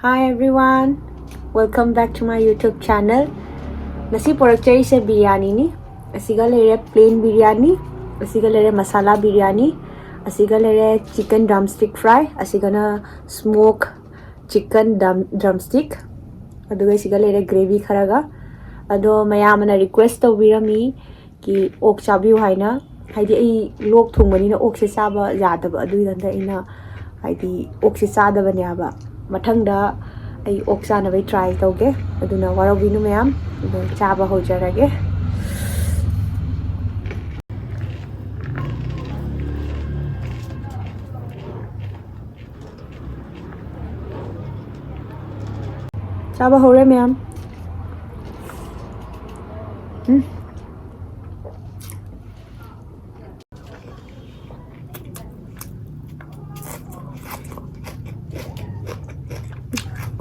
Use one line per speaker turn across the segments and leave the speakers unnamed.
Hi everyone, welcome back to my YouTube channel. Nasi porakchari se biryani ni. Asiga lere plain biryani, asiga lere masala biryani, asiga lere chicken drumstick fry, asiga na smoke chicken drumstick. Aduga asiga lere gravy kharaga. Ado mayamana request to birami ki ok chabiu haina. Haidi ai lok thungmani na ok se chaba yadaba adu danda ina haidi ok se chada banyaba. Mathangda ai ok chana bai try tauge aduna warabinu mayam chaba hojarage chaba hore mayam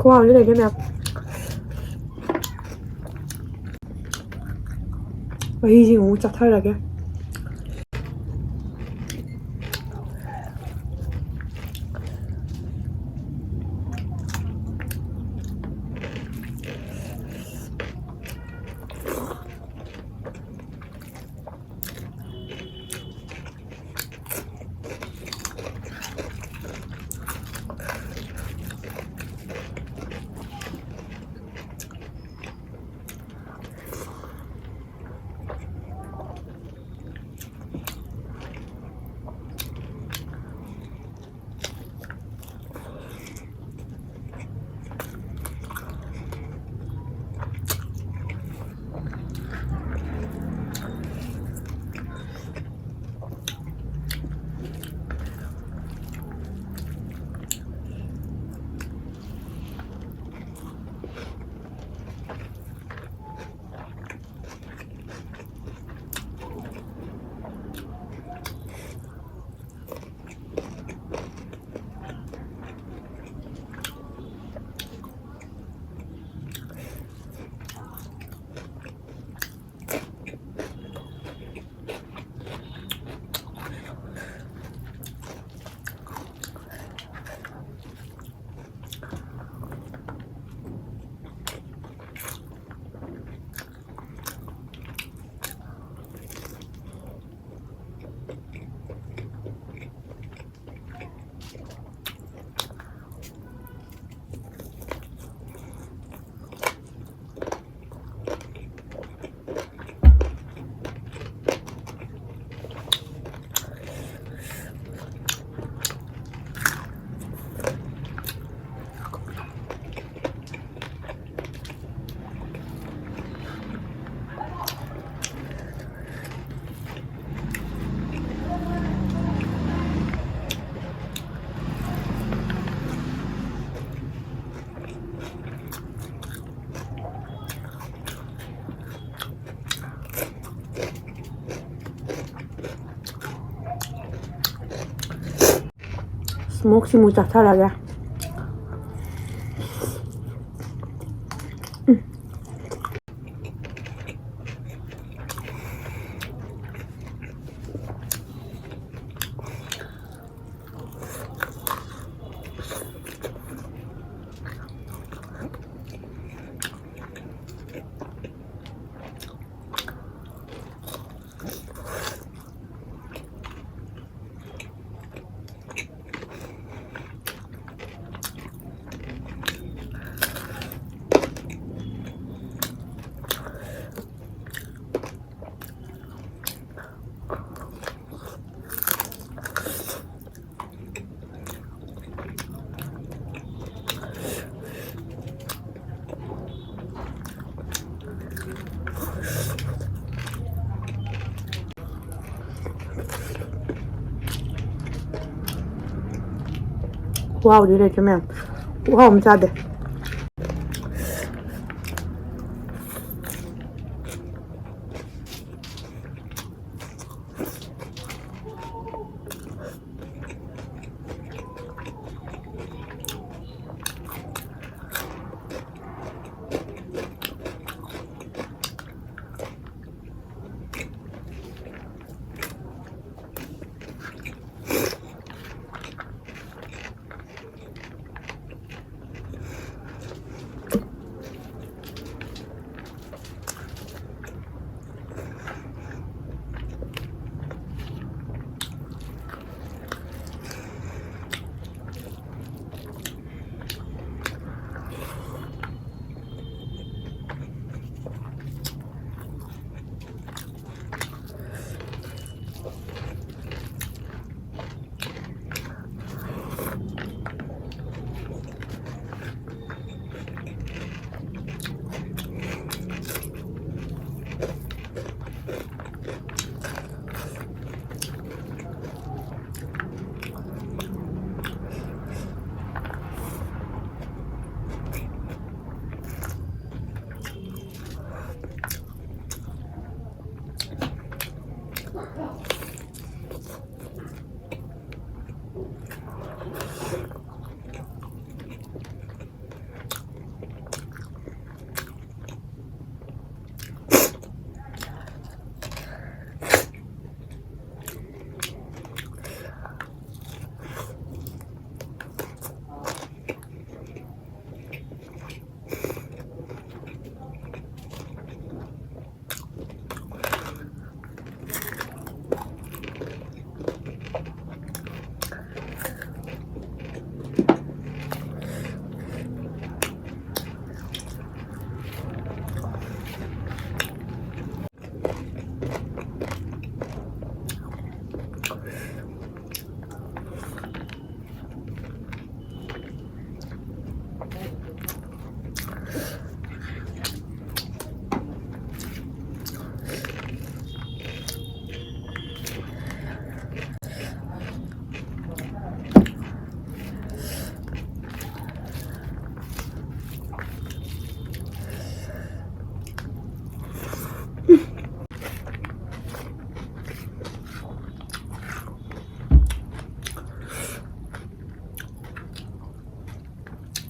Wow, ini lagi mayam wah ini mau cathar lagi smoke si mau cathar lagi wow ini lagi mayam wow macam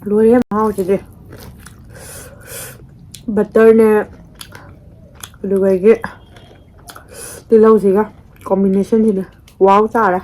Loire mahauꯁꯤꯗꯤ ꯕꯠꯇꯔꯅꯦ ꯑꯗꯨꯒ ꯇꯤꯜꯍꯧꯁꯤꯒ ꯀꯣꯝꯕꯤꯅꯦꯁꯟꯁꯤꯗꯤ ꯋꯥꯎ ꯇꯥꯔꯦ.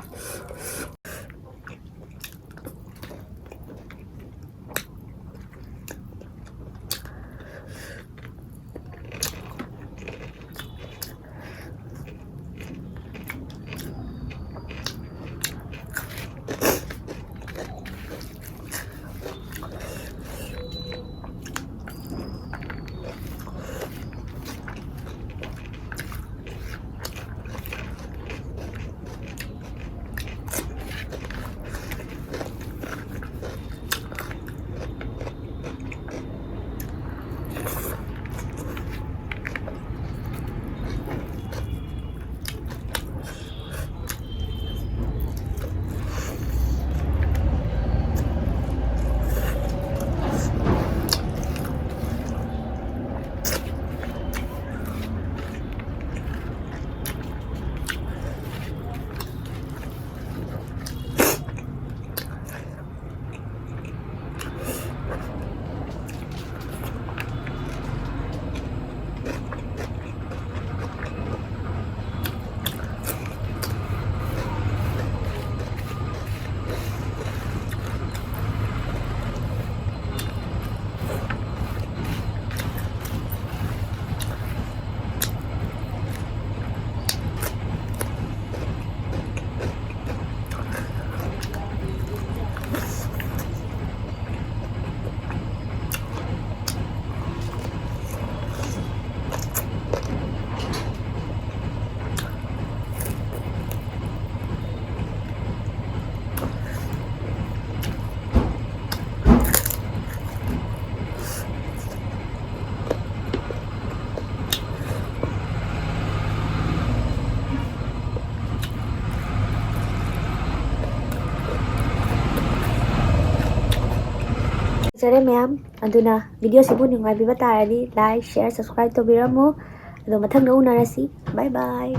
ꯖꯔꯦ ꯃꯌꯥꯝ ꯑꯗꯨꯅ ꯚꯤꯗꯤꯑꯣꯁꯤꯕꯨ ꯅꯨꯡꯉꯥꯏꯕꯤꯕ ꯇꯥꯔꯗꯤ like share subscribe ꯇꯧꯕꯤꯔꯝꯃꯨ. ꯑꯗꯣ ꯃꯊꯪꯗ ꯎꯅꯔꯁꯤ. ꯕꯥꯏ ꯕꯥꯏ.